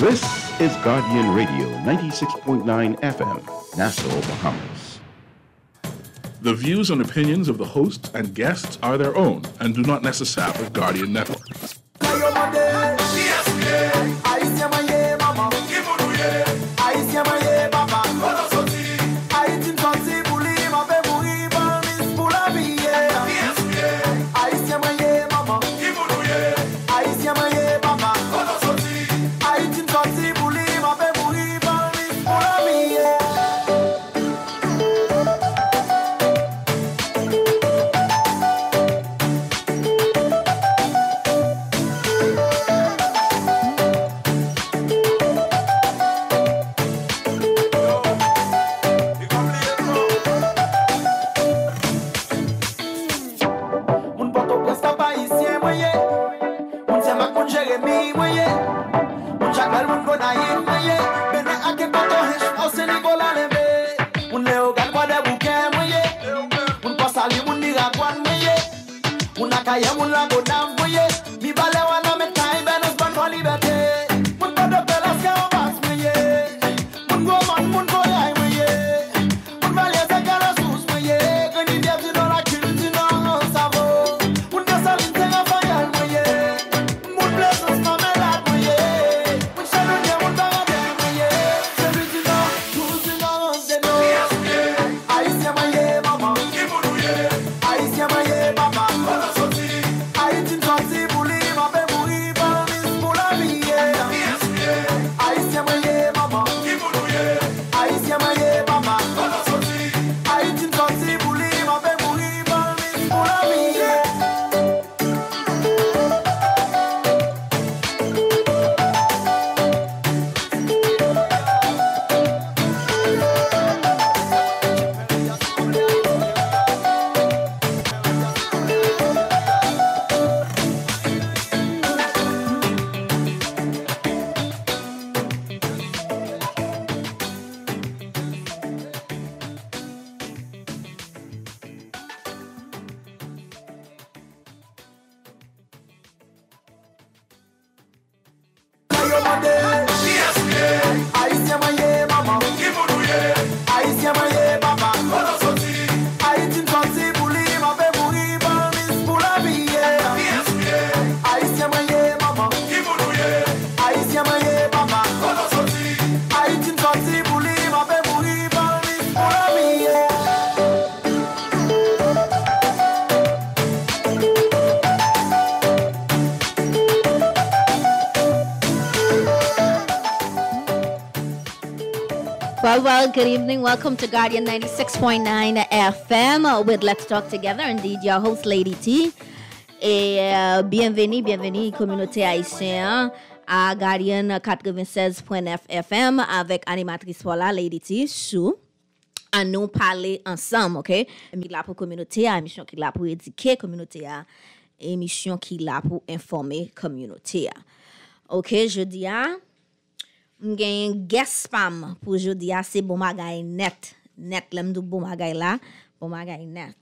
This is Guardian Radio 96.9 FM, Nassau, Bahamas. The views and opinions of the hosts and guests are their own and do not necessarily Guardian Network. Well, good evening. Welcome to Guardian 96.9 FM with Let's Talk Together. Indeed, your host, Lady T. Et bienvenue, communauté haïtienne à Guardian 96.9 FM avec animatrice voilà, Lady T, sous. À nous parler ensemble, OK? Émission là pour communauté, émission qui là pour éduquer communauté, émission qui là pour informer communauté. OK, je dis m'gen guest spam pour jodi a c'est bon bagay net lem do bon bagay la bon bagay net.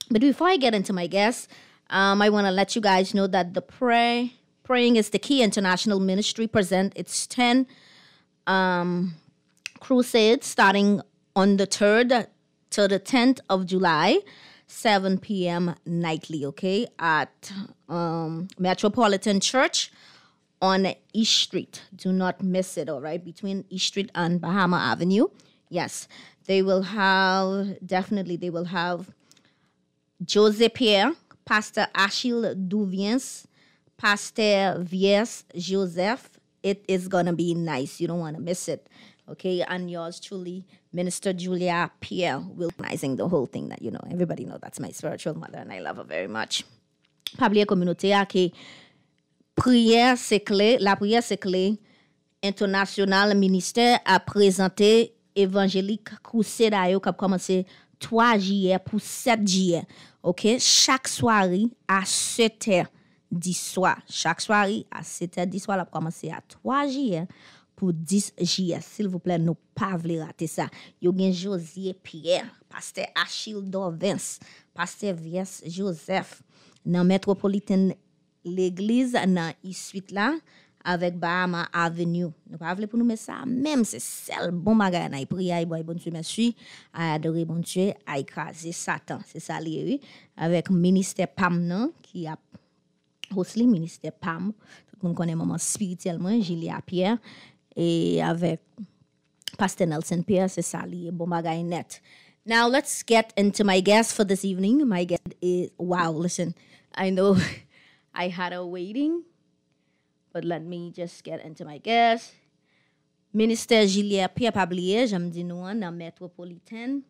But before I get into my guests, I want to let you guys know that the Praying is the Key International Ministry present its 10 crusade starting on the 3rd to the 10th of July, 7 p.m. nightly, okay, at Metropolitan Church on East Street. Do not miss it, all right? Between East Street and Bahama Avenue. Yes, they will have Jose Pierre, Pastor Achille Douviens, Pastor Vies Joseph. It is going to be nice. You don't want to miss it, okay? And yours truly, Minister Julia Pierre, will be organizing the whole thing that, you know, everybody know that's my spiritual mother and I love her very much. Pablia communauté qui prière c'est clé, la prière c'est clé. International ministère a présenté évangélique crusade a yo qui a commencé 3 juillet pour 7 juillet. OK, chaque soirée à 7h du soir. Chaque soirée à 7h du soir, la commencé à 3 juillet pour 10 juillet. S'il vous plaît, nous pas voulez rater ça. Yo gen Josier Pierre, Pasteur Achille Dorvins, Pasteur Vies Joseph dans Metropolitan l'église dans suite là avec Bahama Avenue. Nous pas voulons pour nous mettre ça, même c'est seul bon bagage na prier boy bon Dieu merci, à adorer bon Dieu, à écraser Satan. C'est ça lié oui, avec ministère PAM nan qui a aussi ministère PAM. Tout le monde connaît maman spirituellement Julia Pierre et avec Pastor Nelson Pierre, c'est ça lié bon bagage net. Now let's get into my guest for this evening. My guest is wow, listen. I know I had a waiting. But let me just get into my guest. Ministère Julia Pierre Pablier, j'aime dire nous dans métropolitaine.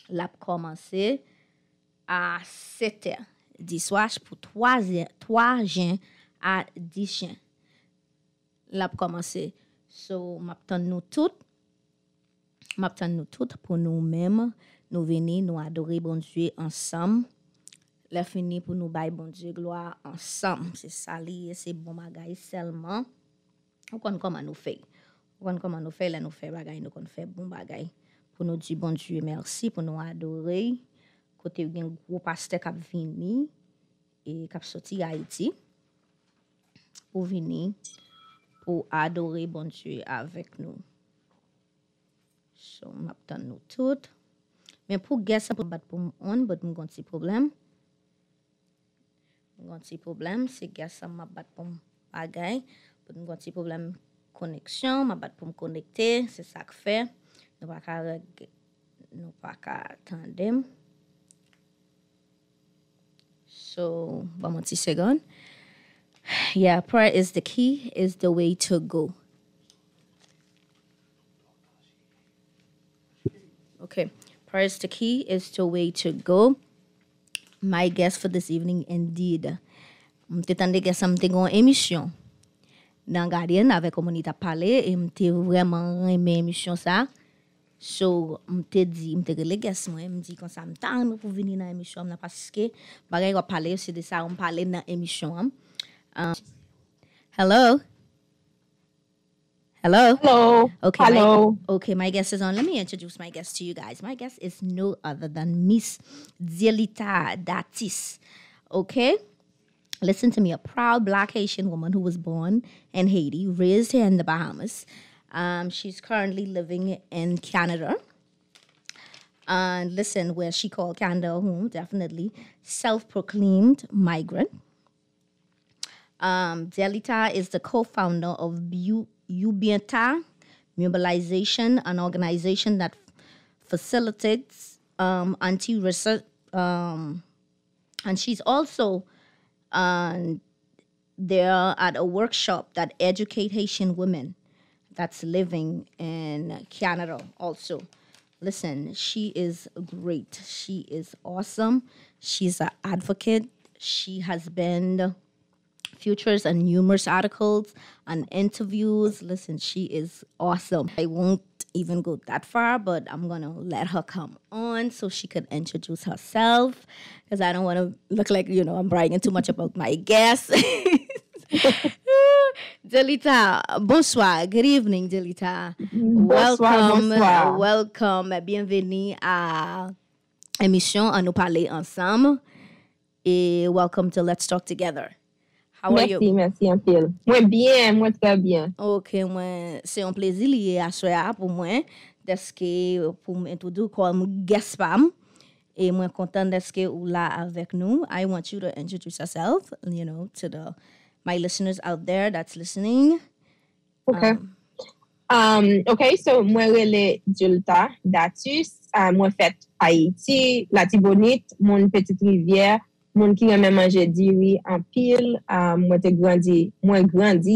L'a commencé à 7h du soir pour 3 juin à 10 juin. L'a commencé. So, m'attend nous toutes pour nous-mêmes, nous venir nous adorer bon Dieu ensemble. La fini pour nous bailler bon Dieu gloire ensemble. C'est ça lié, c'est bon bagay seulement. On connaît comment nous fait. On connaît comment nous fait, là nous fait bagay, nous connaît fait bon bagay. Pour nous dire bon Dieu merci, pour nous adorer. Côté un gros pasteur qui vini et qui sorti Haïti. Pour venir pour adorer bon Dieu avec nous. So, m'attend nous toutes. Mais pour guess pour battre pour on, but m'gon petit problème. Un petit problème, c'est que ça m'a battu pour bagay, pour un petit problème connexion, m'a battu pour me connecter, c'est ça que fait. Nous pas attendre. So, one more second. Yeah, prayer is the key, is the way to go. Okay, prayer is the key, is the way to go. My guest for this evening, indeed. M'te tande que ça m'te gon émission dans Guardian avec communauté parler et m'te vraiment aimé émission ça. So m'te dit m'te relé guest moi me dit comme ça m'tande pour venir dans émission là parce que bagay va parler c'est de ça on parler dans émission. Hello. Hello. Hello. Okay. Hello. My guest is on. Let me introduce my guest to you guys. My guest is no other than Miss Dielita Datis. Okay? Listen to me. A proud Black Haitian woman who was born in Haiti, raised here in the Bahamas. She's currently living in Canada. And listen, where she called Canada home, definitely. Self-proclaimed migrant. Dielita is the co-founder of Ubienta Mobilization, an organization that facilitates anti-research, and she's also there at a workshop that educate Haitian women that's living in Canada also. Listen, she is great. She is awesome. She's an advocate. She has been features and numerous articles and interviews. Listen, she is awesome. I won't even go that far, but I'm going to let her come on so she could introduce herself because I don't want to look like, I'm bragging too much about my guests. Dielita, bonsoir. Good evening, Dielita. Bonsoir. Welcome. Bienvenue à émission à nous parler ensemble. Et welcome to Let's Talk Together. How are you? Merci un peu. Moi bien, moi très bien. Ok, c'est un plaisir lié à soi pour moi pour m'introduire comme guest spam. Et moi content d'être ou là avec nous. I want you to introduce yourself, to my listeners out there that's listening. Okay. Okay, so moi relé Dielita Datis, moi fait Haïti, la Tibonite, mon petite rivière. Moun qui aime manger diri en pile, moi grandi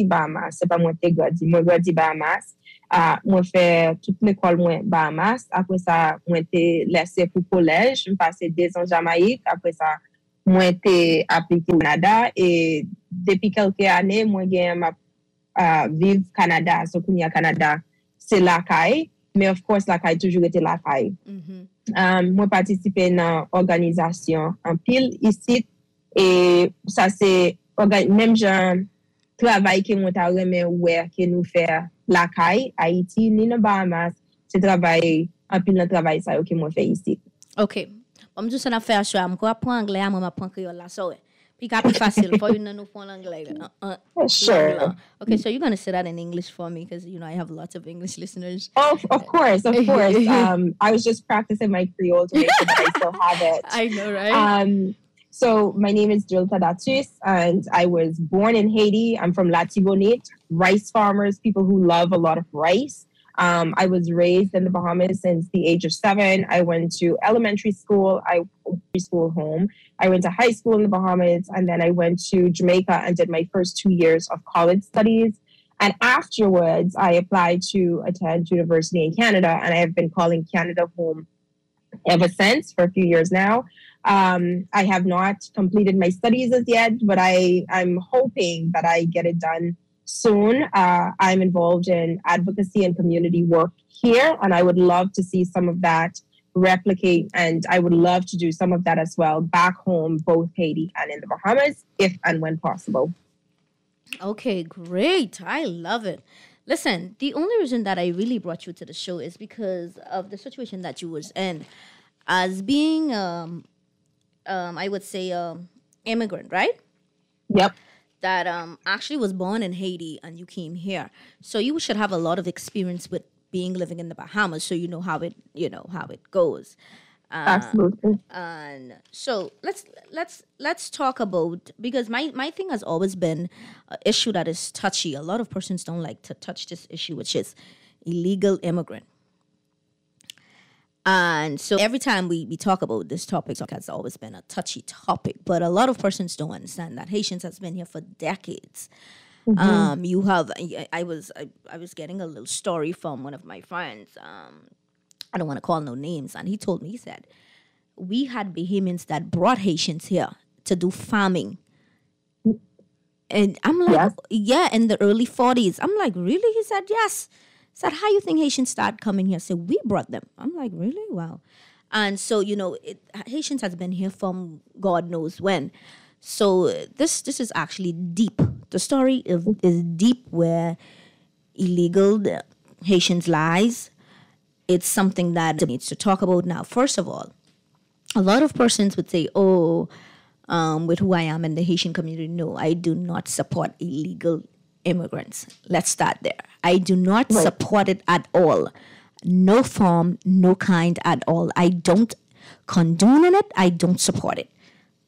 Bahamas, c'est pas moi grandi Bahamas. Moi fait toute l'école moi Bahamas, après ça moi été laissé pour collège, je passé 2 ans Jamaïque, après ça moi été appliqué au Canada et depuis quelques années moi gagne ma vivre Canada, so kounya Canada, c'est la caille, mais of course la caille toujours été la caille. Moi participer dans organisation en pile ici et ça c'est même genre travail que moi t'a remet ouais que nous faire la caille Haïti ni dans Bahamas c'est travail en pile dans travail ça que moi fait ici. OK. On me dit ça n'a fait choix moi apprendre anglais moi m'apprendre créole là ça ouais. Explica plus facile for you know for anglais. Sure. Okay, so you're gonna say that in English for me because I have lots of English listeners. Oh, of course. I was just practicing my Creole to make sure that I still have it. I know, right? So my name is Julta Datus, and I was born in Haiti. I'm from Latibonite, rice farmers, people who love a lot of rice. I was raised in the Bahamas since the age of 7. I went to elementary school. I went to school home. I went to high school in the Bahamas, and then I went to Jamaica and did my first 2 years of college studies. And afterwards, I applied to attend university in Canada, and I have been calling Canada home ever since for a few years now. I have not completed my studies as yet, but I'm hoping that I get it done soon. I'm involved in advocacy and community work here, and I would love to see some of that replicate, and I would love to do some of that as well back home, both Haiti and in the Bahamas, if and when possible. Okay, great. I love it. Listen, the only reason that I really brought you to the show is because of the situation that you was in as being, I would say, immigrant, right? Yep. That actually was born in Haiti and you came here. So you should have a lot of experience with living in the Bahamas, so you know how it goes. Absolutely. And so let's talk about, because my thing has always been an issue that is touchy. A lot of persons don't like to touch this issue, which is illegal immigrant. And so every time we talk about this topic, it has always been a touchy topic. But a lot of persons don't understand that Haitians has been here for decades. I was getting a little story from one of my friends. I don't want to call no names, and he told me, he said, we had Bahamians that brought Haitians here to do farming. And I'm like, yeah, in the early 40s. I'm like, really? He said, yes. He said, how you think Haitians started coming here? I said, we brought them. I'm like, really? Wow. And so, Haitians has been here from God knows when. So this is actually deep. The story is deep, where illegal Haitians lies. It's something that needs to talk about now. First of all, a lot of persons would say, with who I am in the Haitian community, no, I do not support illegal immigrants. Let's start there. I do not support it at all. No form, no kind at all. I don't condone it. I don't support it.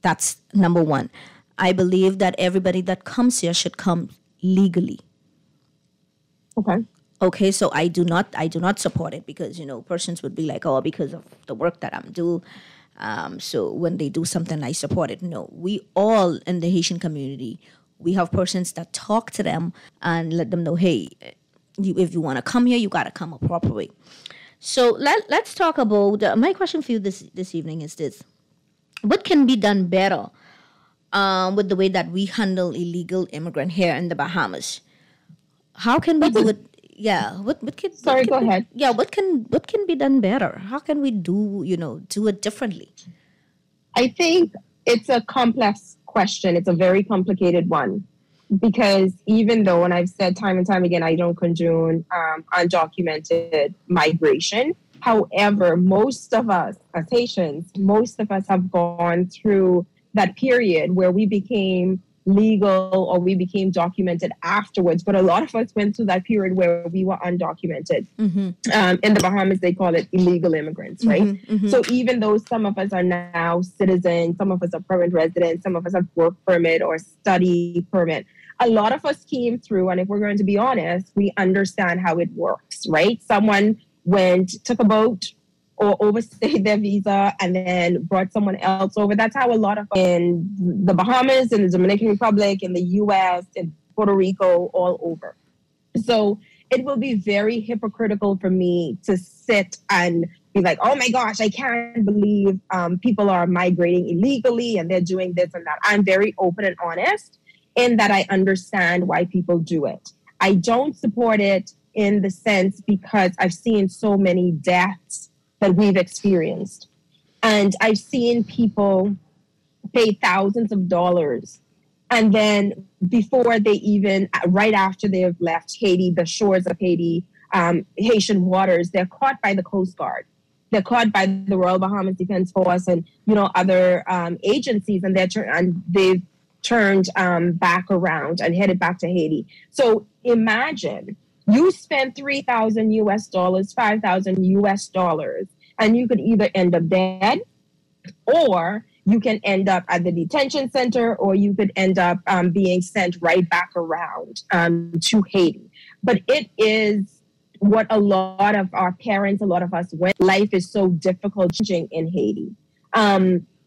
That's number one. I believe that everybody that comes here should come legally. Okay, so I do not support it because, persons would be like, because of the work that I'm doing. So when they do something, I support it. No, we all in the Haitian community, we have persons that talk to them and let them know, hey, if you want to come here, you got to come a proper way. So let's talk about, my question for you this evening is this. What can be done better with the way that we handle illegal immigrant here in the Bahamas? How can we do it? Yeah, go ahead. Yeah, what can be done better? How can we do it differently? I think it's a complex question. It's a very complicated one, because even though, and I've said time and time again, I don't condone undocumented migration. However, most of us as Haitians, have gone through that period where we became legal or we became documented afterwards. But a lot of us went through that period where we were undocumented. In the Bahamas, they call it illegal immigrants, right? So even though some of us are now citizens, some of us are permanent residents, some of us have work permit or study permit, a lot of us came through, and if we're going to be honest, we understand how it works, right? Someone took a boat or overstayed their visa and then brought someone else over. That's how a lot of in the Bahamas, in the Dominican Republic, in the U.S., in Puerto Rico, all over. So it will be very hypocritical for me to sit and be like, oh my gosh, I can't believe people are migrating illegally and they're doing this and that. I'm very open and honest in that I understand why people do it. I don't support it in the sense because I've seen so many deaths that we've experienced. And I've seen people pay thousands of dollars. And then before they even, right after they have left Haiti, the shores of Haiti, Haitian waters, they're caught by the Coast Guard. They're caught by the Royal Bahamas Defense Force and, other agencies. And they've turned back around and headed back to Haiti. So imagine you spend $3,000 US, $5,000 US, and you could either end up dead, or you can end up at the detention center, or you could end up being sent right back around to Haiti. But it is what a lot of our parents, a lot of us went. Life is so difficult in Haiti.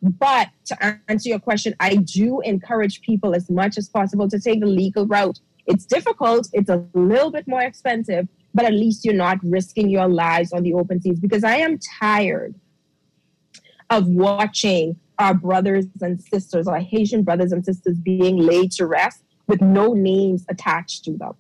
But to answer your question, I do encourage people as much as possible to take the legal route. It's difficult. It's a little bit more expensive, but at least you're not risking your lives on the open seas, because I am tired of watching our brothers and sisters, our Haitian brothers and sisters, being laid to rest with no names attached to them,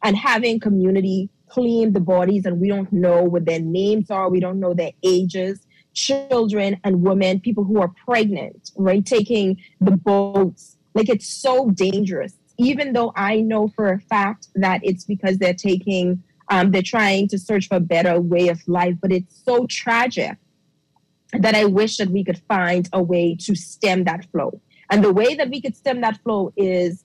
and having community clean the bodies, and we don't know what their names are. We don't know their ages. Children and women, people who are pregnant, right? Taking the boats. Like, it's so dangerous. Even though I know for a fact that it's because they're trying to search for a better way of life, but it's so tragic that I wish that we could find a way to stem that flow. And the way that we could stem that flow is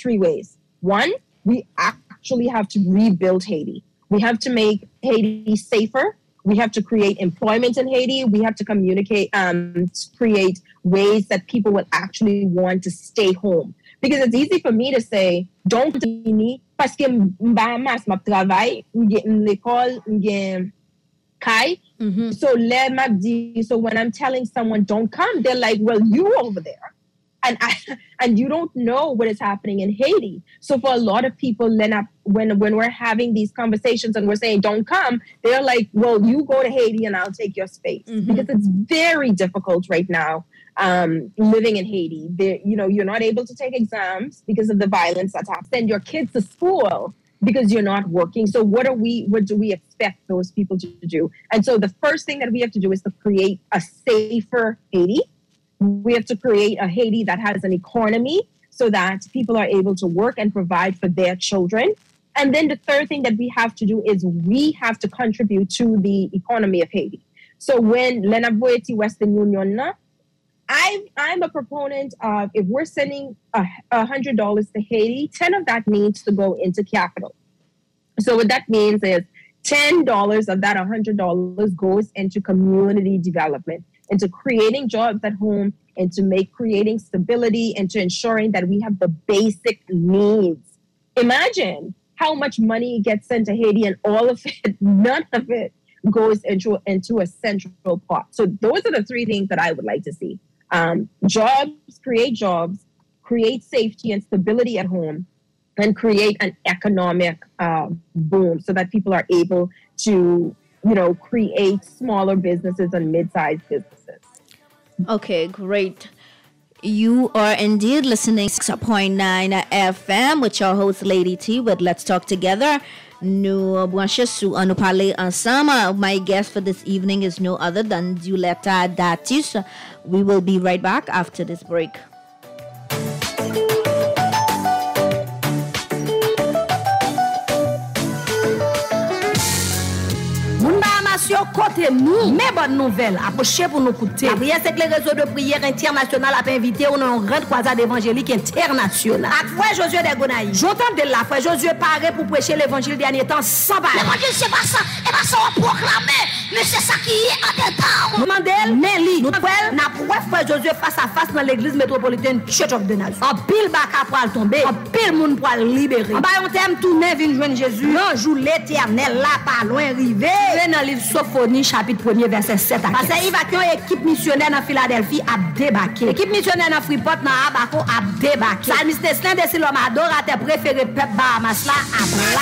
3 ways. One, we actually have to rebuild Haiti. We have to make Haiti safer. We have to create employment in Haiti. We have to communicate, create ways that people will actually want to stay home. Because it's easy for me to say, don't me, parce que m'as ma travail, l'école, kai. So when I'm telling someone don't come, they're like, well, you over there. And you don't know what is happening in Haiti. So for a lot of people, when we're having these conversations and we're saying don't come, they're like, well, you go to Haiti and I'll take your space. Because it's very difficult right now living in Haiti. You're not able to take exams because of the violence that's happening. Send your kids to school because you're not working. So what do we expect those people to do? And so the first thing that we have to do is to create a safer Haiti. We have to create a Haiti that has an economy so that people are able to work and provide for their children. And then the third thing that we have to do is we have to contribute to the economy of Haiti. So when Lenavoeti Western Union, I'm a proponent of, if we're sending $100 to Haiti, 10 of that needs to go into capital. So what that means is $10 of that $100 goes into community development, into creating jobs at home, into creating stability, into ensuring that we have the basic needs. Imagine how much money gets sent to Haiti, and all of it, none of it goes into a central pot. So those are the 3 things that I would like to see. Jobs, create safety and stability at home, and create an economic boom so that people are able to, create smaller businesses and mid-sized businesses. Okay, great. You are indeed listening to 6.9 FM with your host Lady T with Let's Talk Together. Nous branchons sous nous parler ensemble. My guest for this evening is no other than Dioleta Datus. We will be right back after this break. Côté nous, mais bonne nouvelle, approchez pour nous coûter. La prière, c'est que les réseaux de prière international a invité on en grande croisade évangélique internationale. À frère Josué de Gonaï. J'entends de la frère Josué paraît pour prêcher l'évangile dernier temps sans bail. L'évangile, c'est pas ça. Et pas ça on proclamer. Mais c'est ça qui est en temps. Mandel, Nelly, nous n'a pour frère Josué face à face dans l'église métropolitaine Church of the Nazarene. En pile baka pour tomber, en pile monde pour libérer. En bas on t'aime tourner vinn joindre Jésus. Un jour l'éternel là pas loin arrivé. Dans le livre Sophonie chapitre 1er verset 7 à 15. Parce que évacuation équipe missionnaire dans Philadelphie a débarqué. Équipe missionnaire dans Freeport dans Abaco a débarqué. Salmiste Estin de l'homme adorateur préféré peuple Bahamas là a bla.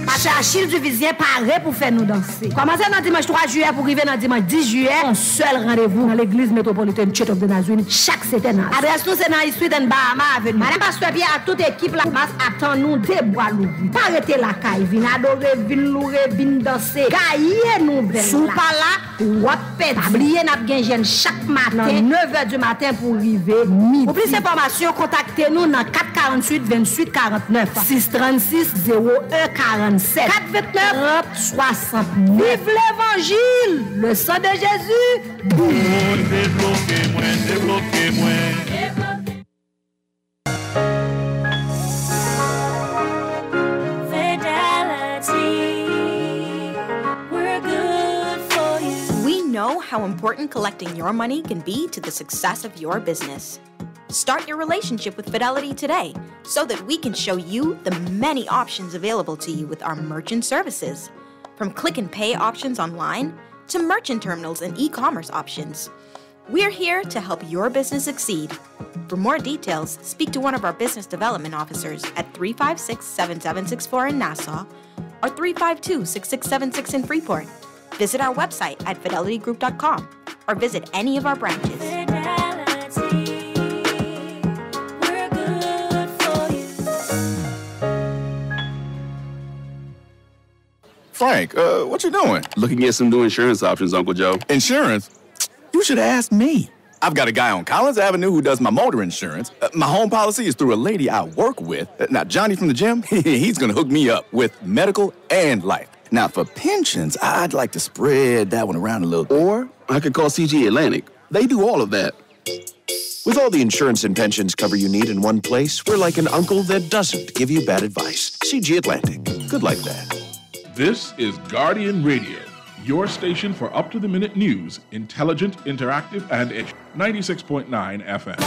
Parce que Achille du Vizien paraît pour faire nous danser. Commencez dans dimanche 3 juillet pour arriver dans dimanche 10 juillet. Un seul rendez-vous dans l'église métropolitaine Church of the Nazarene chaque septembre. Adresse nous c'est dans East and Bahamas Avenue. Madame Pasteur Pierre à toute équipe là attend nous des bois l'ouvrir. Pas arrêter la caille, vin adorer, vin louer, vin danser. Gailler nous belle. Sous pas là, wapet. Oubliez n'a bien jeune chaque matin 9h du matin pour arriver midi. Pour plus d'informations, contactez-nous dans 448 28 49. 636 0147 429 60. Vive l'évangile, le sang de Jésus. We know how important collecting your money can be to the success of your business. Start your relationship with Fidelity today so that we can show you the many options available to you with our merchant services. From click and pay options online to merchant terminals and e-commerce options. We're here to help your business succeed. For more details, speak to one of our business development officers at 356-7764 in Nassau or 352-6676 in Freeport. Visit our website at fidelitygroup.com or visit any of our branches. Frank, what you doing? Looking at some new insurance options, Uncle Joe. Insurance? You should have asked me. I've got a guy on Collins Avenue who does my motor insurance. My home policy is through a lady I work with. Now, Johnny from the gym, he's going to hook me up with medical and life. Now, for pensions, I'd like to spread that one around a little. Or I could call CG Atlantic. They do all of that. With all the insurance and pensions cover you need in one place, we're like an uncle that doesn't give you bad advice. CG Atlantic. Good like that. This is Guardian Radio, your station for up-to-the-minute news, intelligent, interactive, and 96.9 FM.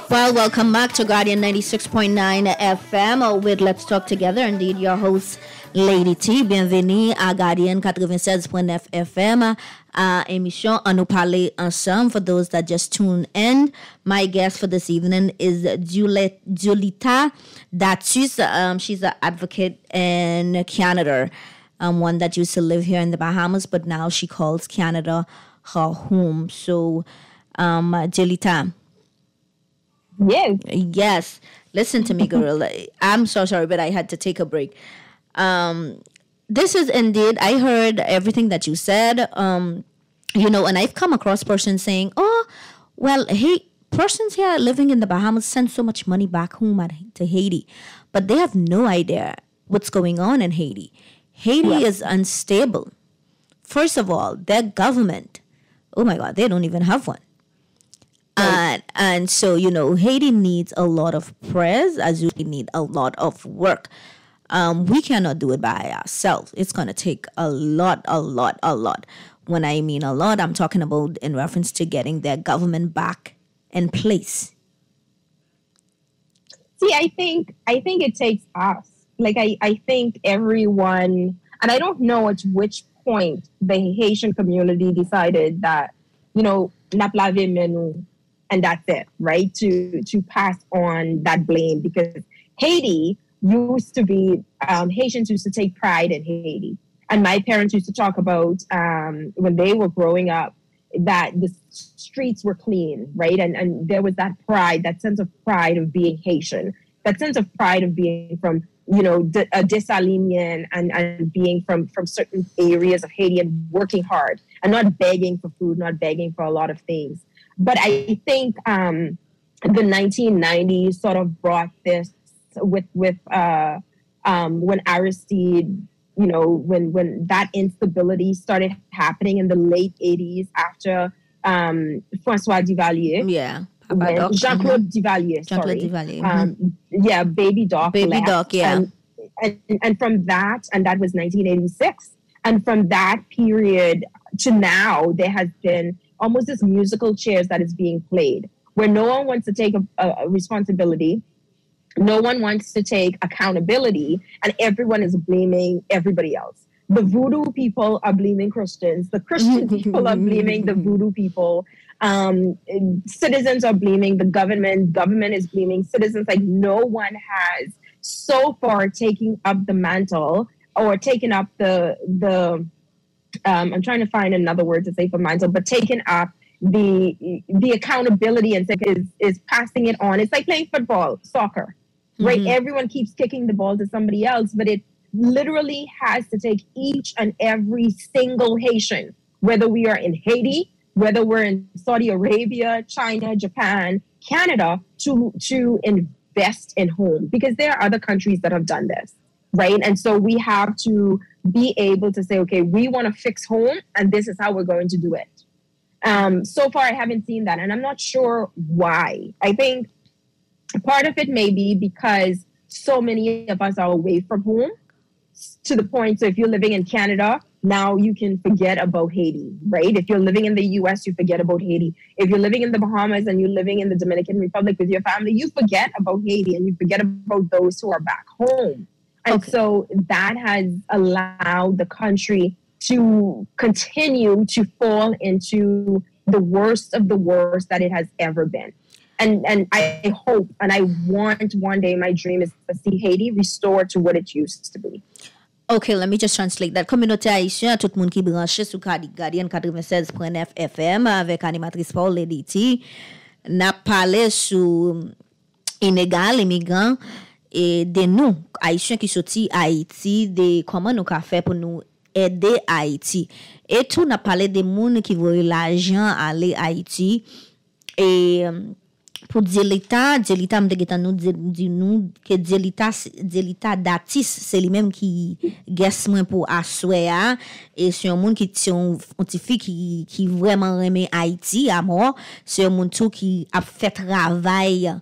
Well, welcome back to Guardian 96.9 FM with Let's Talk Together. Indeed, your host, Lady T. Bienvenue à Guardian 96.9 FM. Émission à nous parler ensemble. For those that just tune in, my guest for this evening is Julita Datus. She's an advocate in Canada, one that used to live here in the Bahamas, but now she calls Canada her home. So, Julita. Yes. Listen to me, girl. I'm so sorry, but I had to take a break. This is indeed, I heard everything that you said, and I've come across persons saying, oh, well, hey, persons here living in the Bahamas send so much money back home to Haiti, but they have no idea what's going on in Haiti. Haiti is unstable. First of all, their government, oh my God, they don't even have one. And so, Haiti needs a lot of prayers, as we need a lot of work. We cannot do it by ourselves. It's going to take a lot. When I mean a lot, I'm talking about in reference to getting their government back in place. See, I think it takes us. Like, I think everyone, and I don't know at which point the Haitian community decided that, naplave menu, and that's it, right? To pass on that blame, because Haiti used to be, Haitians used to take pride in Haiti. And my parents used to talk about when they were growing up that the streets were clean, right? And there was that pride, that sense of pride of being Haitian, that sense of pride of being from, Dessalinian and being from certain areas of Haiti and working hard and not begging for food, not begging for a lot of things. But I think the 1990s sort of brought this with when Aristide, when that instability started happening in the late 80s after François Duvalier. Yeah. Jean-Claude Duvalier, sorry. Baby Doc left. And from that, and that was 1986. And from that period to now, there has been almost this musical chairs that is being played, where no one wants to take a responsibility. No one wants to take accountability, and everyone is blaming everybody else. The voodoo people are blaming Christians. The Christian people are blaming the voodoo people. Citizens are blaming the government. Government is blaming citizens. Like, no one has so far taken up the mantle or taken up the I'm trying to find another word to say for mantle, but taken up the accountability and is passing it on. It's like playing football, soccer. Right? Everyone keeps kicking the ball to somebody else, but it literally has to take each and every single Haitian, whether we are in Haiti, whether we're in Saudi Arabia, China, Japan, Canada, to invest in home, because there are other countries that have done this, right? And so we have to be able to say, okay, we want to fix home, and this is how we're going to do it. So far, I haven't seen that, and I'm not sure why. I think part of it may be because so many of us are away from home, to the point, so if you're living in Canada, now you can forget about Haiti, right? If you're living in the US, you forget about Haiti. If you're living in the Bahamas and you're living in the Dominican Republic with your family, you forget about Haiti and you forget about those who are back home. And so that has allowed the country to continue to fall into the worst of the worst that it has ever been. And I hope, and I want one day, my dream is to see Haiti restored to what it used to be. Okay, let me just translate that. Communauté haïtienne, tout le monde qui branché sous Guardian 96.9 FM avec animatrice Paul Lediti, n'a parlé sur inégal immigrants et de nous, haïtiens qui sorti Haïti, de comment nous qu'a fait pour nous aider Haïti. Et tout n'a parlé des gens qui voulaient l'argent aller Haïti et pour dire l'État nous dit nous que l'État datis c'est lui-même qui guess moins pour assoya et c'est un monde qui un petit fille qui vraiment aime Haïti à mort, c'est un monde tout qui a fait travail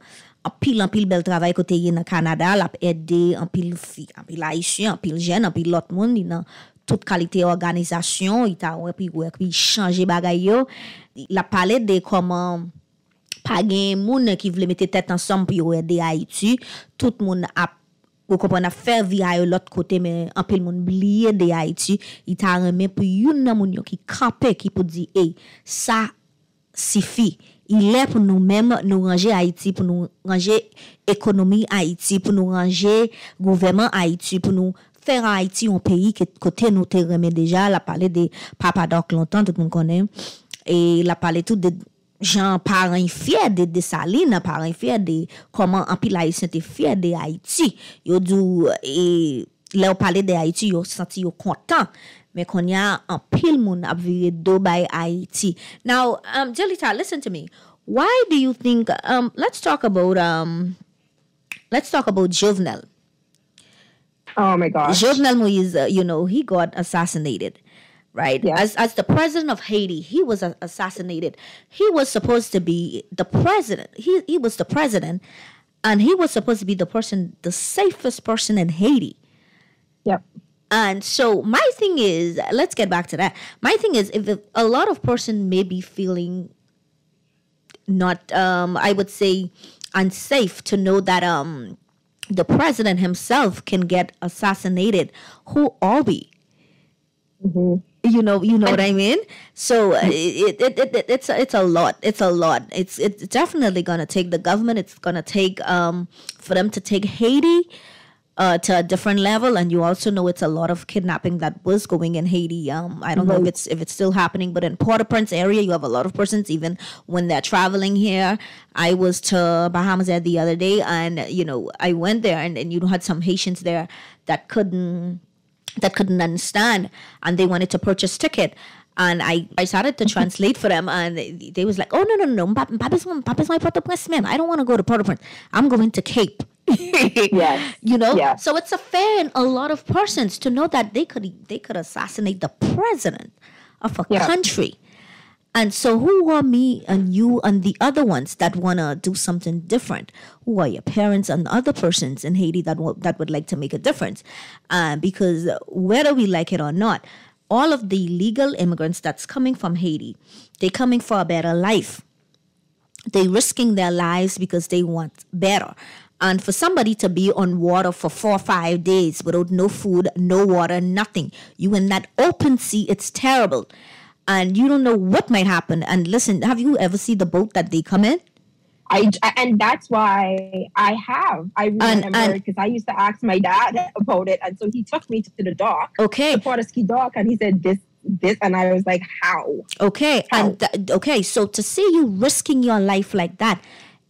en pile bel travail côté dans Canada, l'a aider en pile fille, en pile haïtien, en pile jeune, en pile l'autre monde dans toute qualité organisation, il t'a puis changer bagay yo, la parler de comment pas gen moun qui voulait mettre tête ensemble pour aider Haïti, tout monde a ou comprendre faire via l'autre côté, mais en pile monde oublier de Haïti, il t'a remis pour une moun qui camper qui pour dire hey, ça suffit. Il est pour nous-mêmes nous ranger Haïti, pour nous ranger économie Haïti, pour nous ranger gouvernement Haïti, pour nous faire Haïti un pays que côté nous te remet déjà, la parler de Papa Doc longtemps tout le monde connaît et la parler tout de gens parents fiers de Saline, parents fiers de comment en pile haïtien était fier de Haïti. Yo dit et là parler de Haïti, yo senti yo content. Mais qu'on y a un pile moun a viré do by Haïti. Now, Jelita, listen to me. Why do you think let's talk about Jovenel. Oh my gosh. Jovenel Moïse, he got assassinated. Right? Yes. As the president of Haiti, he was assassinated. He was supposed to be the president. He was the president, and he was supposed to be the safest person in Haiti. Yep. And so my thing is, let's get back to that. My thing is, if a lot of person may be feeling not, I would say, unsafe to know that the president himself can get assassinated, who are we? Mm-hmm. You know what I mean? So it's a lot. It's a lot. It's definitely gonna take the government. It's gonna take for them to take Haiti to a different level. And you also know it's a lot of kidnapping that was going in Haiti. I don't know if it's still happening, but in Port-au-Prince area, you have a lot of persons even when they're traveling here. I was to Bahamas the other day, and I went there, and you had some Haitians there that couldn't understand, and they wanted to purchase ticket, and I started to translate for them, and they was like, oh no, Papa's my Port-au-Prince, ma'am. I don't want to go to Port-au-Prince. I'm going to Cape. Yes. Yes. So it's a fair in a lot of persons to know that they could assassinate the president of a country. And so who are me and you and the other ones that want to do something different? Who are your parents and other persons in Haiti that would like to make a difference? Because whether we like it or not, all of the illegal immigrants that's coming from Haiti, they're coming for a better life. They're risking their lives because they want better. And for somebody to be on water for 4 or 5 days without no food, no water, nothing, you in that open sea, it's terrible. And you don't know what might happen. And listen, have you ever seen the boat that they come in? And that's why I remember because I used to ask my dad about it, and so he took me to the dock, the Port-au-Ski dock, and he said this, and I was like, how? Okay, how? So to see you risking your life like that,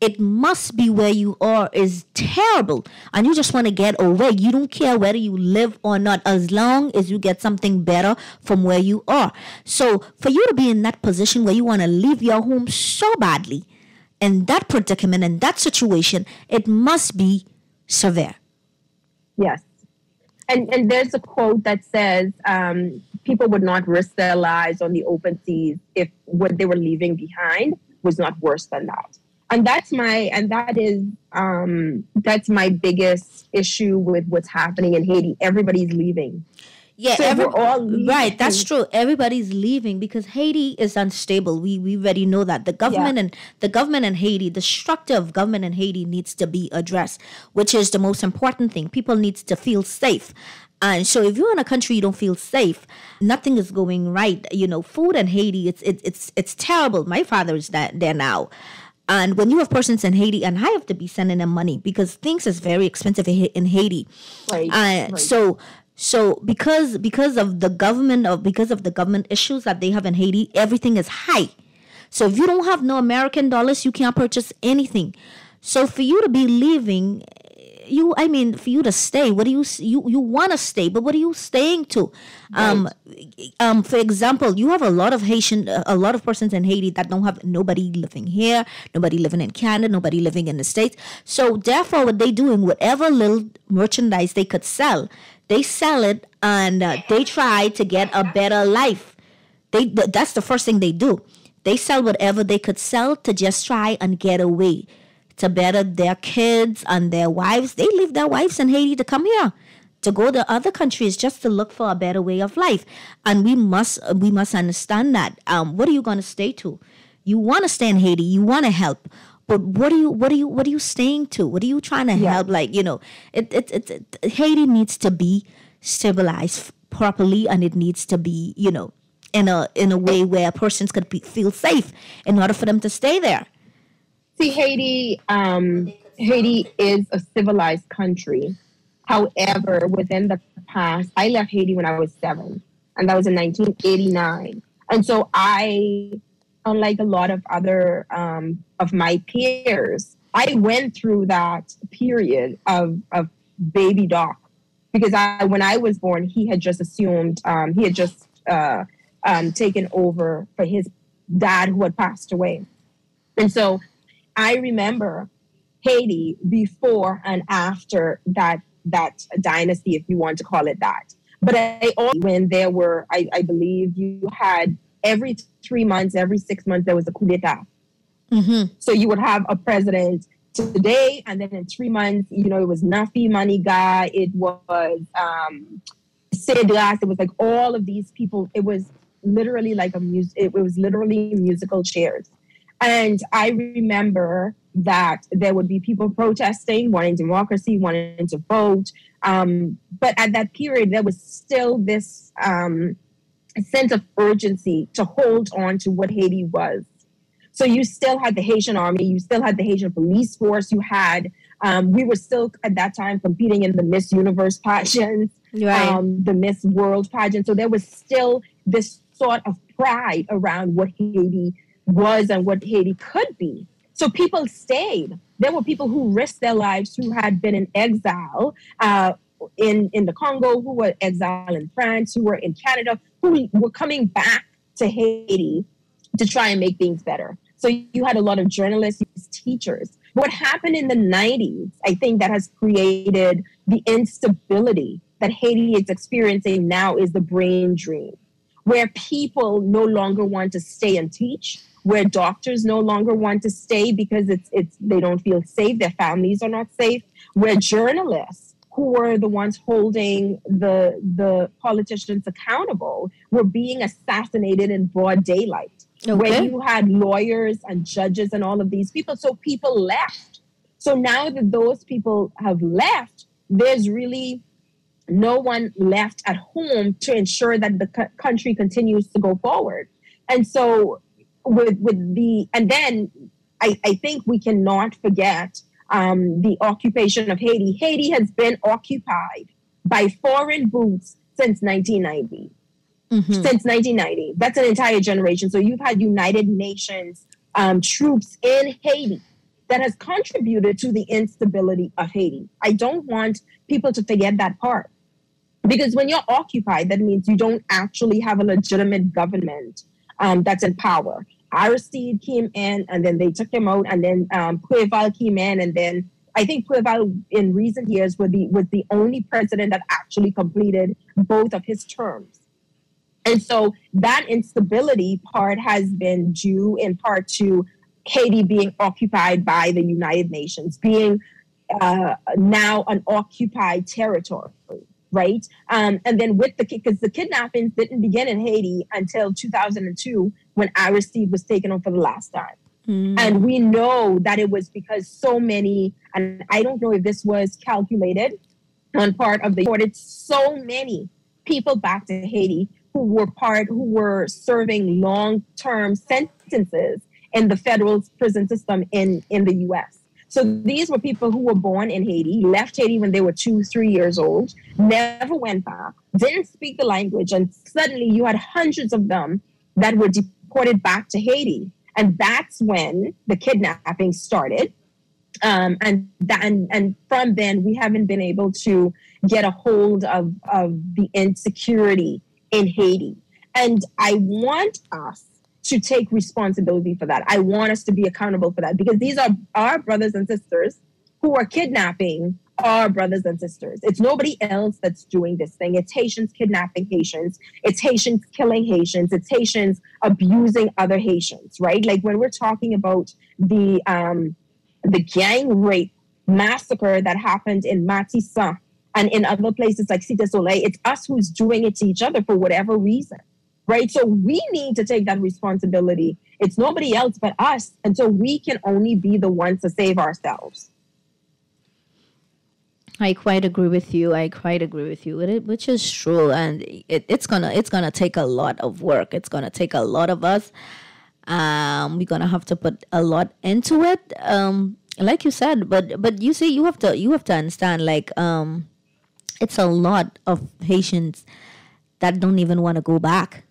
it must be where you are is terrible. And you just want to get away. You don't care whether you live or not, as long as you get something better from where you are. So for you to be in that position where you want to leave your home so badly, in that predicament, in that situation, it must be severe. Yes. And there's a quote that says, people would not risk their lives on the open seas if what they were leaving behind was not worse than that. And that's my biggest issue with what's happening in Haiti. Everybody's leaving. Yeah, so we're all leaving. Right. That's true. Everybody's leaving because Haiti is unstable. We already know that the government in Haiti, the structure of government in Haiti needs to be addressed, which is the most important thing. People need to feel safe. And so if you're in a country you don't feel safe, nothing is going right. You know, food in Haiti, it's terrible. My father is there now. And when you have persons in Haiti, and I have to be sending them money because things is very expensive in Haiti. Right. So because of the government issues that they have in Haiti, everything is high. So if you don't have no American dollars, you can't purchase anything. So for you to be leaving, for you to stay, what do you want to stay, but what are you staying to? Right. For example, you have a lot of persons in Haiti that don't have nobody living here, nobody living in Canada, nobody living in the States. So therefore, what they doing, whatever little merchandise they could sell, they sell it and they try to get a better life. That's the first thing they do. They sell whatever they could sell to just try and get away, to better their kids and their wives. They leave their wives in Haiti to come here, to go to other countries just to look for a better way of life. And we must understand that. What are you going to stay to? You want to stay in Haiti. You want to help. But what are you staying to? What are you trying to help? Like, Haiti needs to be stabilized properly, and it needs to be, in a way where persons could feel safe in order for them to stay there. See, Haiti is a civilized country. However, within the past, I left Haiti when I was 7, and that was in 1989. And so unlike a lot of other of my peers, I went through that period of baby Doc, because when I was born, he had just assumed, taken over for his dad who had passed away. And so I remember Haiti before and after that dynasty, if you want to call it that. But when there were, I believe you had every 3 months, every 6 months, there was a coup d'etat. Mm-hmm. So you would have a president today, and then in 3 months, it was Nafi Maniga, it was Cedras, it was like all of these people. It was literally like it was literally musical chairs. And I remember that there would be people protesting, wanting democracy, wanting to vote. But at that period, there was still this sense of urgency to hold on to what Haiti was. So you still had the Haitian army, you still had the Haitian police force, you had, we were still at that time competing in the Miss Universe pageants, the Miss World pageant. So there was still this sort of pride around what Haiti was and what Haiti could be. So people stayed. There were people who risked their lives, who had been in exile in the Congo, who were exiled in France, who were in Canada, who were coming back to Haiti to try and make things better. So you had a lot of journalists, teachers. What happened in the 90s, I think that has created the instability that Haiti is experiencing now, is the brain drain, where people no longer want to stay and teach, where doctors no longer want to stay because they don't feel safe, their families are not safe, where journalists, who were the ones holding the politicians accountable, were being assassinated in broad daylight. Okay. Where you had lawyers and judges and all of these people. So people left. So now that those people have left, there's really no one left at home to ensure that the country continues to go forward. And so and then I think we cannot forget the occupation of Haiti. Haiti has been occupied by foreign boots since 1990. Mm-hmm. Since 1990. That's an entire generation. So you've had United Nations troops in Haiti that has contributed to the instability of Haiti. I don't want people to forget that part. Because when you're occupied, that means you don't actually have a legitimate government that's in power. Aristide came in, and then they took him out, and then Préval came in, and then I think Préval in recent years was the only president that actually completed both of his terms. And so that instability part has been due in part to Haiti being occupied by the United Nations, being now an occupied territory, right? And then because the kidnappings didn't begin in Haiti until 2002 when Aristide was taken on for the last time. And we know that it was because so many, and I don't know if this was calculated on part of the, but so many people back to Haiti who were serving long-term sentences in the federal prison system in the U.S. So these were people who were born in Haiti, left Haiti when they were 2-3 years old, never went back, didn't speak the language, and suddenly you had hundreds of them that were deported back to Haiti. And that's when the kidnapping started. And from then, we haven't been able to get a hold of the insecurity in Haiti. And I want us to take responsibility for that. I want us to be accountable for that, because these are our brothers and sisters who are kidnapping our brothers and sisters. It's nobody else that's doing this thing. It's Haitians kidnapping Haitians. It's Haitians killing Haitians. It's Haitians abusing other Haitians, right? Like when we're talking about the gang rape massacre that happened in Matissan and in other places like Cité Soleil, it's us who's doing it to each other for whatever reason, right? So we need to take that responsibility. It's nobody else but us. And so we can only be the ones to save ourselves. I quite agree with you. Which is true. And it's gonna take a lot of work. It's gonna take a lot of us. We're gonna have to put a lot into it. Like you said, but you see, you have to understand, like, it's a lot of Haitians that don't even want to go back.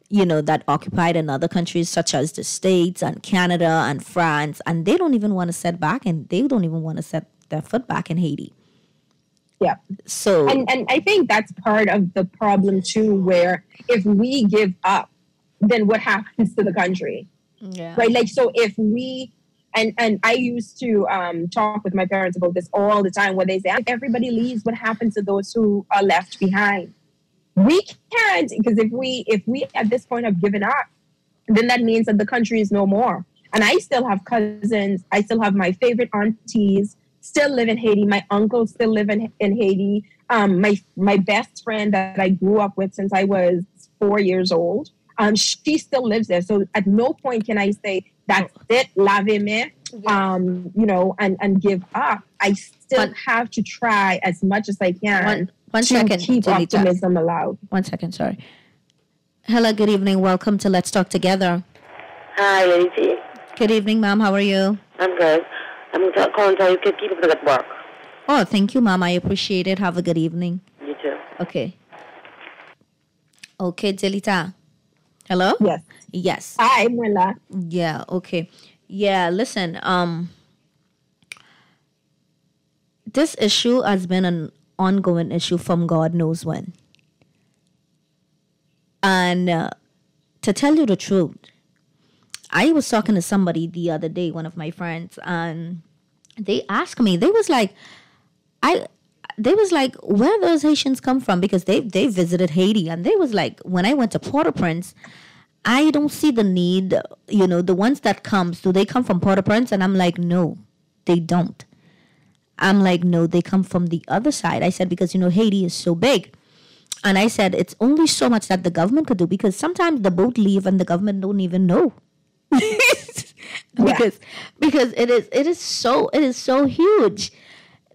You know, that occupied in other countries such as the States and Canada and France, and they don't even want to set back, and they don't even want to set their foot back in Haiti. Yeah. So and I think that's part of the problem too, where if we give up, then what happens to the country? Yeah. Right. Like, so if we and I used to talk with my parents about this all the time, where they say, if everybody leaves, what happens to those who are left behind? We can't, because if we at this point have given up, then that means that the country is no more. And I still have cousins. I still have my favorite aunties still live in Haiti. My uncles still live in Haiti. My best friend that I grew up with since I was 4 years old, she still lives there. So at no point can I say, that's it, lave me, and give up. I still have to try as much as I can to keep optimism alive. 1 second, sorry. Hello, good evening. Welcome to Let's Talk Together. Hi, Lady. Good evening, ma'am. How are you? I'm good. I'm calling to tell you keep up the good work. Oh, thank you, ma'am. I appreciate it. Have a good evening. You too. Okay. Okay, Delita. Hello? Yes. Yes. Hi, Mwela. Yeah, okay. Yeah, listen, this issue has been an ongoing issue from God knows when. And to tell you the truth, I was talking to somebody the other day, one of my friends, and they asked me, they was like, where those Haitians come from? Because they visited Haiti, and they was like, when I went to Port-au-Prince, I don't see the need, the ones that comes, do they come from Port-au-Prince? And I'm like, no, they don't. I'm like, no, they come from the other side. I said, because, Haiti is so big. And I said, it's only so much that the government could do, because sometimes the boat leave and the government don't even know. because it is so huge.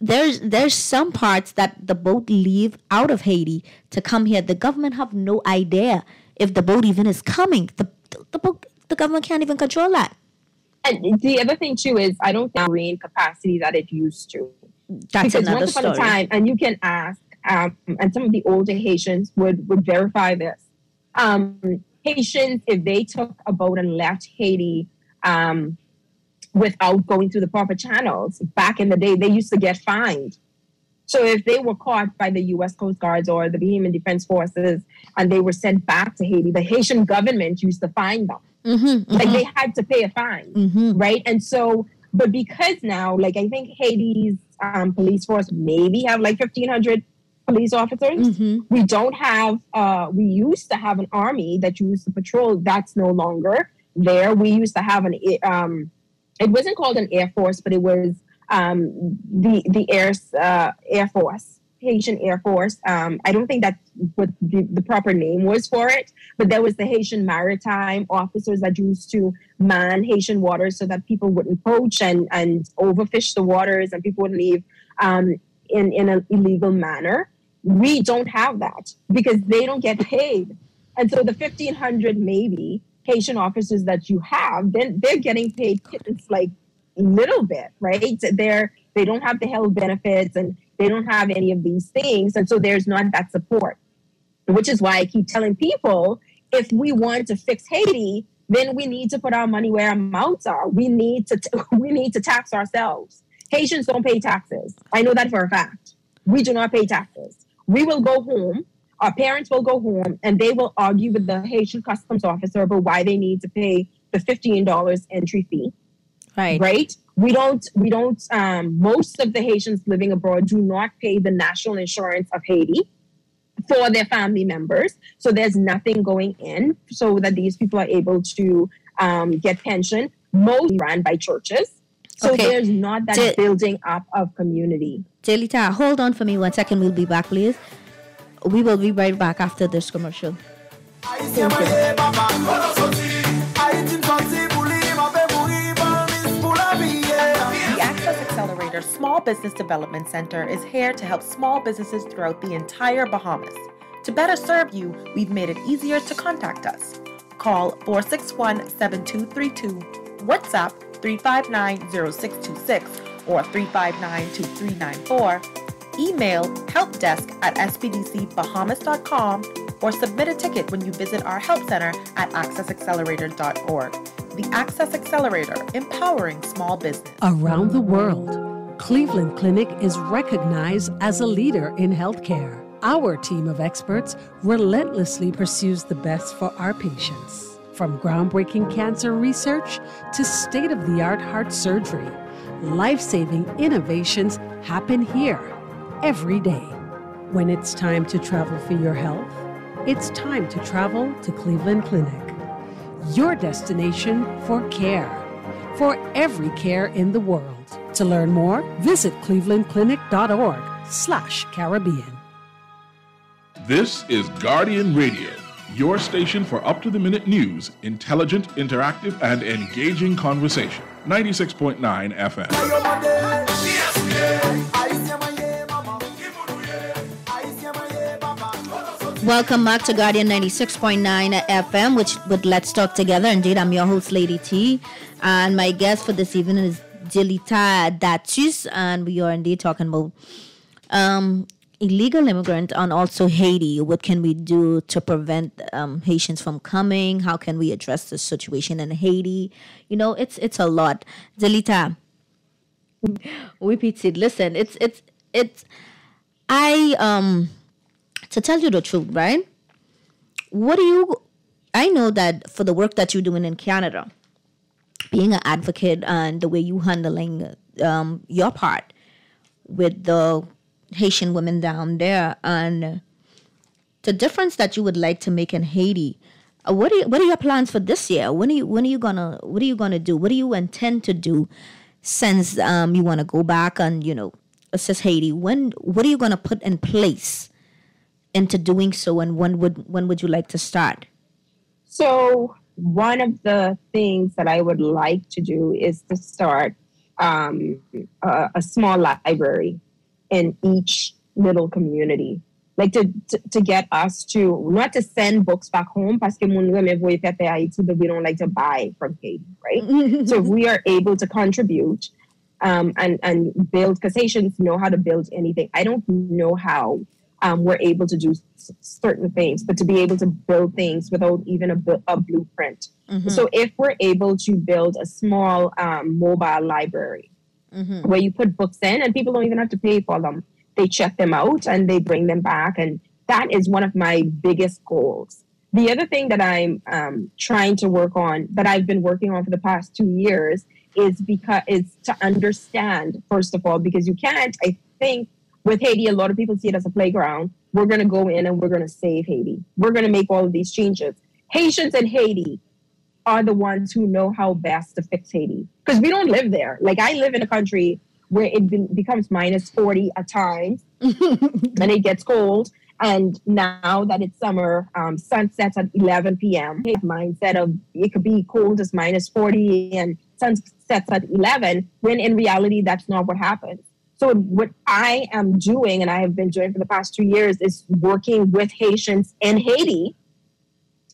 There's some parts that the boat leave out of Haiti to come here. The government have no idea if the boat even is coming. The government can't even control that. And the other thing too is, I don't think marine capacity that it used to. That's because another once upon a time, and you can ask, and some of the older Haitians would verify this. Haitians, if they took a boat and left Haiti, without going through the proper channels. Back in the day, they used to get fined. So if they were caught by the U.S. Coast Guards or the Bahamian Defense Forces and they were sent back to Haiti, the Haitian government used to fine them. Like they had to pay a fine, right? And so, but because now, like I think Haiti's police force maybe have like 1,500 police officers. We don't have, we used to have an army that used to patrol. That's no longer there. We used to have it wasn't called an Air Force, but it was the Air Force, Haitian Air Force. I don't think that's what the proper name was for it, but there was the Haitian maritime officers that used to man Haitian waters so that people wouldn't poach and overfish the waters and people wouldn't leave in an illegal manner. We don't have that because they don't get paid. And so the 1,500 maybe Haitian officers that you have, then they're getting paid it's like little bit, right? They don't have the health benefits and they don't have any of these things. And so there's not that support, which is why I keep telling people, if we want to fix Haiti, then we need to put our money where our mouths are. We need to tax ourselves. Haitians don't pay taxes. I know that for a fact. We do not pay taxes. We will go home. Our parents will go home and they will argue with the Haitian customs officer about why they need to pay the $15 entry fee. Right? We don't, most of the Haitians living abroad do not pay the national insurance of Haiti for their family members. So there's nothing going in so that these people are able to get pension, mostly run by churches. So there's not that building up of community. Jelita, hold on for me 1 second. We'll be back, please. We will be right back after this commercial. The Access Accelerator Small Business Development Center is here to help small businesses throughout the entire Bahamas. To better serve you, we've made it easier to contact us. Call 461-7232, WhatsApp 359-0626 or 359-2394. Email helpdesk@spdcbahamas.com or submit a ticket when you visit our help center at accessaccelerator.org. The Access Accelerator, empowering small business. Around the world, Cleveland Clinic is recognized as a leader in healthcare. Our team of experts relentlessly pursues the best for our patients. From groundbreaking cancer research to state-of-the-art heart surgery, life-saving innovations happen here every day. When it's time to travel for your health, it's time to travel to Cleveland Clinic. Your destination for care, for every care in the world. To learn more, visit clevelandclinic.org/Caribbean. This is Guardian Radio, your station for up-to-the-minute news, intelligent, interactive, and engaging conversation. 96.9 FM. Welcome back to Guardian 96.9 FM, which with Let's Talk Together. Indeed, I'm your host, Lady T. And my guest for this evening is Jelita Datus. And we are indeed talking about illegal immigrant and also Haiti. What can we do to prevent Haitians from coming? How can we address the situation in Haiti? You know, it's a lot. Jelita, repeat it. Listen, to tell you the truth, right? I know that for the work that you're doing in Canada, being an advocate and the way you handling your part with the Haitian women down there and the difference that you would like to make in Haiti, what are your plans for this year? What are you gonna do? What do you intend to do since you want to go back and assist Haiti? What are you gonna put in place into doing so, and when would you like to start? So one of the things that I would like to do is to start a small library in each little community, like to get us to not to send books back home, parce que moun reme voye pepe Haiti, but we don't like to buy from Haiti, right? So if we are able to contribute and build, because Haitians know how to build anything. I don't know how we're able to do certain things, but to be able to build things without even a blueprint. Mm-hmm. So if we're able to build a small mobile library where you put books in and people don't even have to pay for them, they check them out and they bring them back. And that is one of my biggest goals. The other thing that I'm trying to work on, that I've been working on for the past 2 years, is to understand, first of all, because you can't, I think, with Haiti, a lot of people see it as a playground. We're going to go in and we're going to save Haiti. We're going to make all of these changes. Haitians in Haiti are the ones who know how best to fix Haiti, because we don't live there. Like, I live in a country where it becomes minus 40 at times and it gets cold. And now that it's summer, sun sets at 11 p.m. Mindset of it could be cold as minus 40 and sun sets at 11, when in reality, that's not what happens. So what I am doing, and I have been doing for the past 2 years, is working with Haitians in Haiti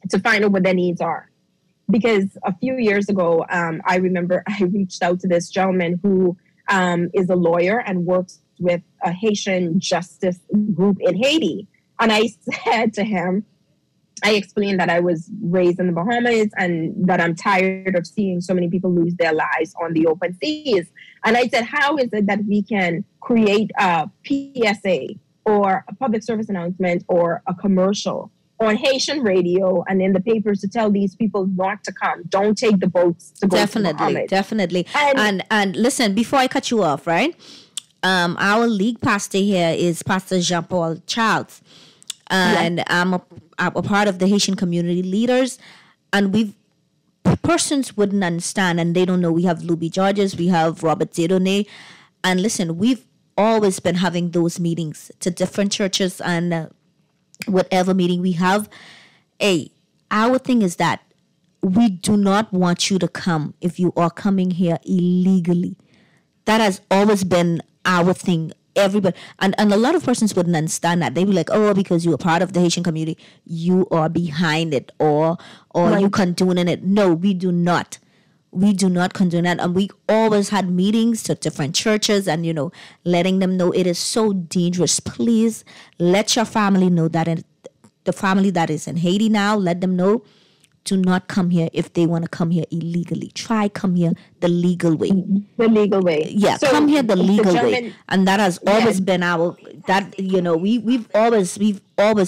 to find out what their needs are. Because a few years ago, I remember I reached out to this gentleman who is a lawyer and works with a Haitian justice group in Haiti. And I said to him, I explained that I was raised in the Bahamas and that I'm tired of seeing so many people lose their lives on the open seas. And I said, how is it that we can create a PSA or a public service announcement or a commercial on Haitian radio and in the papers to tell these people not to come? Don't take the boats to go to Bahamas. Definitely. And listen, before I cut you off, right? Our league pastor here is Pastor Jean-Paul Charles. And I'm a part of the Haitian community leaders. And persons wouldn't understand and they don't know. We have Louis Georges, we have Robert Zedone. And listen, we've always been having those meetings to different churches and whatever meeting we have. Our thing is that we do not want you to come if you are coming here illegally. That has always been our thing. Everybody, and a lot of persons wouldn't understand that. They'd be like, oh, because you're part of the Haitian community, you are behind it or you condoning it. No, we do not. We do not condone that. And we always had meetings to different churches and, letting them know it is so dangerous. Please let your family know that. The family that is in Haiti now, let them know. Do not come here if they want to come here illegally. Try come here the legal way. The legal way. Yeah, so come here the legal way. And that has always been we've always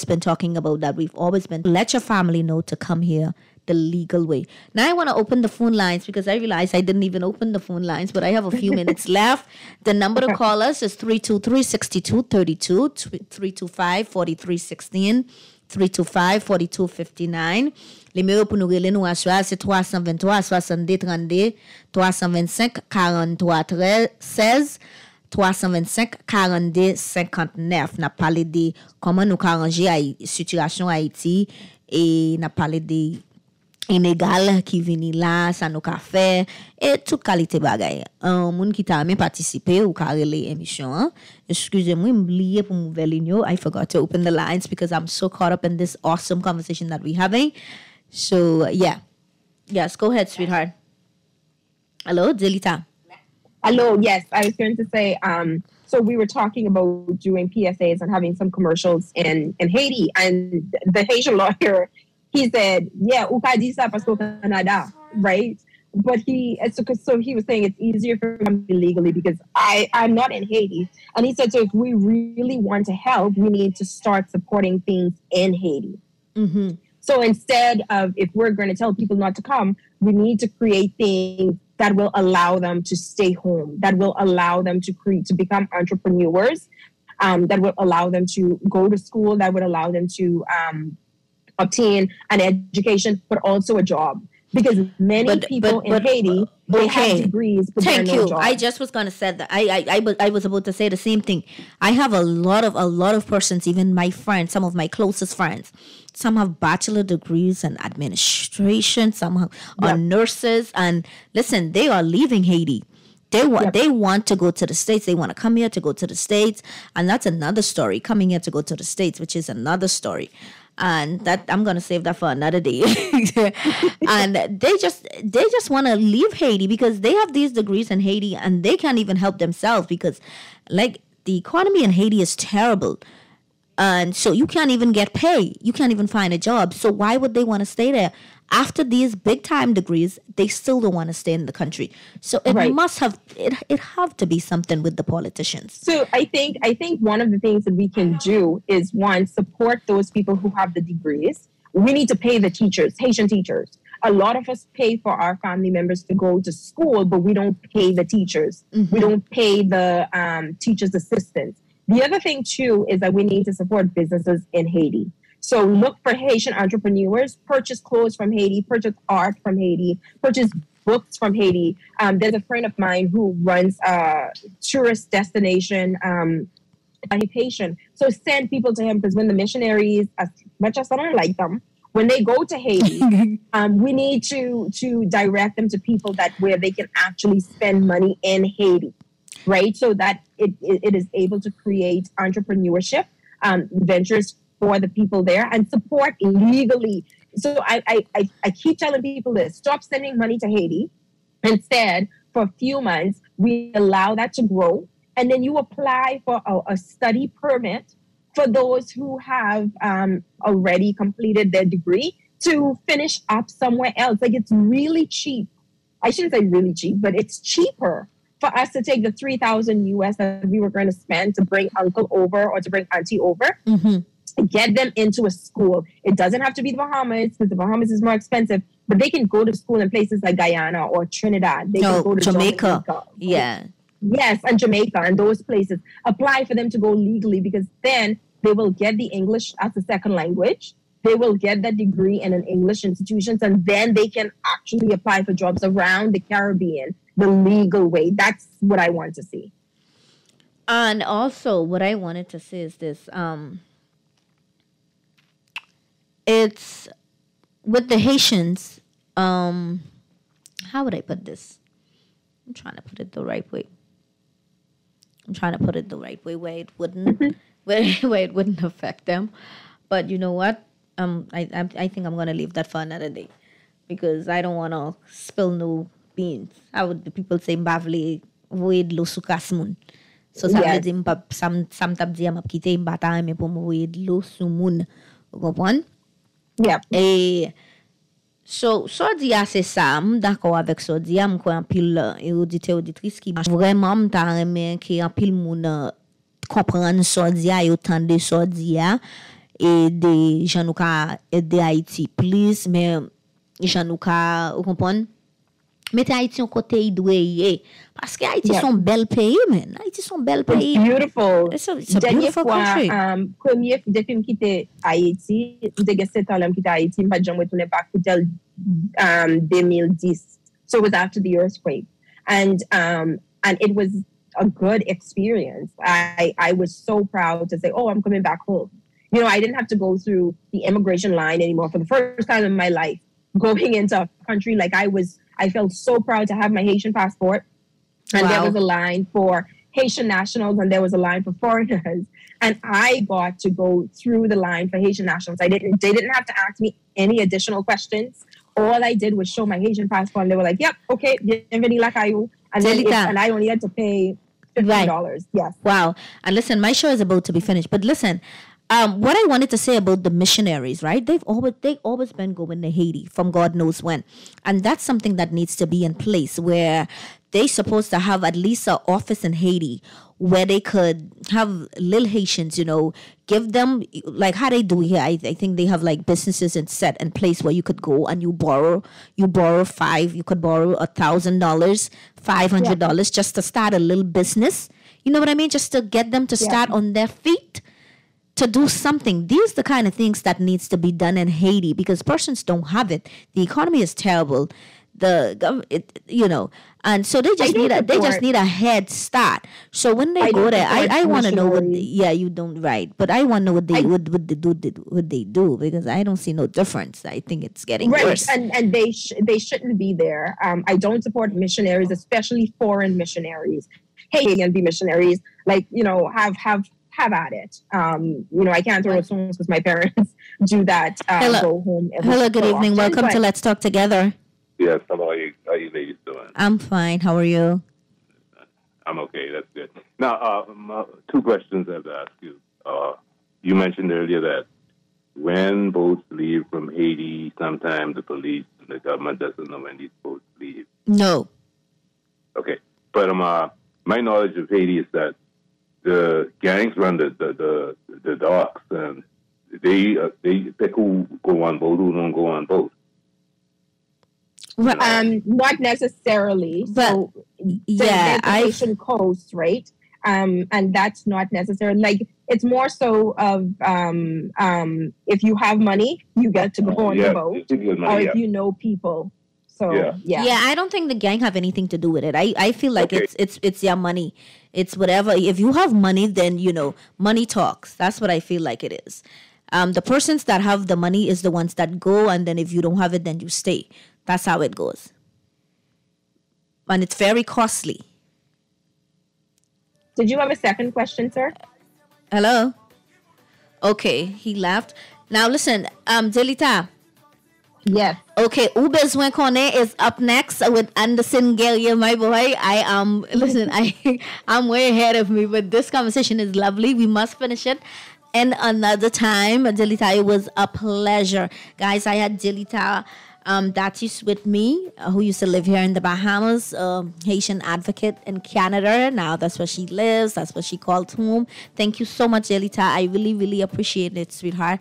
been talking about that. We've always been, let your family know to come here the legal way. Now I want to open the phone lines because I realized I didn't even open the phone lines, but I have a few minutes left. The number to call us is 323-6232, 325-4316, 325-4259. Les numéros pour nous relais nous assurer c'est 323 62 32 325 43 16 325 42 59. N'a parlé de comment nous arranger la situation Haïti et n'a parlé de inégal qui vini là ça nous ka fait et toute qualité bagaille. Moun qui t'a même participé ou ka relé émission hein. Excusez-moi, m'oublié pour m'ouvrir ligne. I forgot to open the lines because I'm so caught up in this awesome conversation that we're having. So, yes, go ahead, sweetheart. Hello, Delita. Hello, yes, I was going to say, so we were talking about doing PSAs and having some commercials in Haiti, and the Haitian lawyer, he said, ou ka di sa pasko Canada, right? But he was saying it's easier for him illegally because I'm not in Haiti. And he said, so if we really want to help, we need to start supporting things in Haiti. Mm-hmm. So instead of, if we're going to tell people not to come, we need to create things that will allow them to stay home, that will allow them to become entrepreneurs, that will allow them to go to school, that would allow them to obtain an education, but also a job. Because many people in Haiti, they have degrees, but Thank they're no you. job. I just was going to say that. I was about to say the same thing. I have a lot of persons, even my friends, some of my closest friends. Some have bachelor degrees in administration. Some are nurses. And listen, they are leaving Haiti. They want to go to the States. They want to come here to go to the States. And that's another story. Coming here to go to the States, which is another story. And that I'm gonna save that for another day. And they just want to leave Haiti because they have these degrees in Haiti and they can't even help themselves because, like, the economy in Haiti is terrible. And so you can't even get pay. You can't even find a job. So why would they want to stay there? After these big time degrees, they still don't want to stay in the country. So it must have it have to be something with the politicians. So I think one of the things that we can do is, one, support those people who have the degrees. We need to pay the teachers, Haitian teachers. A lot of us pay for our family members to go to school, but we don't pay the teachers. We don't pay the teachers' assistants. The other thing, too, is that we need to support businesses in Haiti. So look for Haitian entrepreneurs, purchase clothes from Haiti, purchase art from Haiti, purchase books from Haiti. There's a friend of mine who runs a tourist destination occupation. So send people to him, because when the missionaries, as much as I don't like them, when they go to Haiti, we need to direct them to people that where they can actually spend money in Haiti, right? So that it is able to create entrepreneurship ventures for the people there and support legally. So I keep telling people this: stop sending money to Haiti. Instead, for a few months, we allow that to grow, and then you apply for a study permit for those who have already completed their degree to finish up somewhere else. Like, it's really cheap. I shouldn't say really cheap, but it's cheaper for us to take the $3,000 US that we were going to spend to bring uncle over or to bring auntie over, get them into a school. It doesn't have to be the Bahamas, because the Bahamas is more expensive, but they can go to school in places like Guyana or Trinidad. They can go to Jamaica. Yeah. Yes, and Jamaica and those places. Apply for them to go legally, because then they will get the English as a second language. They will get that degree in an English institution, and then they can actually apply for jobs around the Caribbean the legal way. That's what I want to see. And also, what I wanted to say is this. It's with the Haitians. How would I put this? I'm trying to put it the right way. Where it wouldn't, where it wouldn't affect them. But you know what? I think I'm gonna leave that for another day, because I don't want to spill no beans. How would the people say mbavle void lo sukas moun? So ça veut dire sam tap di am kite mbata me pour void lo sou moun. Vous comprenez? Yeah. Et so dia c'est ça, d'accord avec so dia, m'kwa en pile auditeur auditrice qui vraiment m'ta remen ki en pile moun comprendre so dia et entendre so dia, et des gens nous ka aider Haïti please, mais gens nous ka vous comprenez, mettez Haïti en côté idoué, parce que Haïti sont bel pays, man. Haïti sont bel pays. It's beautiful. It's a beautiful country. Premier depuis me quitter Haïti, j'ai 7 ans quitter Haïti, pas jamais retourner pas quitter 2010. So it was after the earthquake, and it was a good experience. I was so proud to say, oh, I'm coming back home. You know, I didn't have to go through the immigration line anymore for the first time in my life, going into a country like I felt so proud to have my Haitian passport. And there was a line for Haitian nationals and there was a line for foreigners. And I got to go through the line for Haitian nationals. They didn't have to ask me any additional questions. All I did was show my Haitian passport and they were like, yep, okay, bienvenue la caillou. And I only had to pay $50. Yes. Wow. And listen, my show is about to be finished. But listen, what I wanted to say about the missionaries, right? They've always been going to Haiti from God knows when. And that's something that needs to be in place, where they're supposed to have at least an office in Haiti where they could have little Haitians, you know, give them, like how they do here. I think they have like businesses in set and place where you could go and you could borrow $1,000, $500 just to start a little business. You know what I mean? Just to get them to start on their feet, to do something. These are the kind of things that needs to be done in Haiti, because persons don't have it. The economy is terrible. You know, and so they just need a head start. So when they go there, I want to know what. You don't, right? But I want to know what they do, because I don't see no difference. I think it's getting worse. And they shouldn't be there. I don't support missionaries, especially foreign missionaries. Haitian missionaries, like, you know, have at it. You know, I can't throw songs because my parents do that. Go home. Hello, good evening. Welcome to Let's Talk Together. Yes, hello. How you ladies doing? I'm fine. How are you? I'm okay. That's good. Now, 2 questions I have to ask you. you mentioned earlier that when boats leave from Haiti, sometimes the police and the government doesn't know when these boats leave. No. Okay, but my knowledge of Haiti is that the gangs run the docks, and they pick who go on boat, who don't go on boat. Not necessarily. But so there's the Haitian coast, right? And that's not necessary. Like, it's more so of if you have money, you get to go on the boat, or if you know people. So yeah, I don't think the gang have anything to do with it. I feel like it's your money. It's whatever. If you have money, then money talks. That's what I feel like it is. The persons that have the money is the ones that go, and then if you don't have it, then you stay. That's how it goes. And it's very costly. Did you have a second question, sir? Hello? Okay, he left. Now listen, Delita. Yes. Okay, Ou Bezwen Kone is up next with Anderson Galia, my boy. I'm way ahead of me, but this conversation is lovely. We must finish it. And another time, Delita, it was a pleasure. Guys, I had Delita Datis with me, who used to live here in the Bahamas, Haitian advocate in Canada. Now that's where she lives. That's what she called home. Thank you so much, Delita. I really, really appreciate it, sweetheart.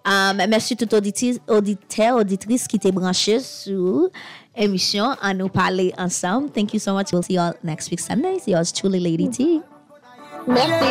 Merci tout auditeur, auditrice qui t'est branché sur émission à nous parler ensemble. Thank you so much. We'll see you all next week Sunday. See yours truly, Lady T. Merci.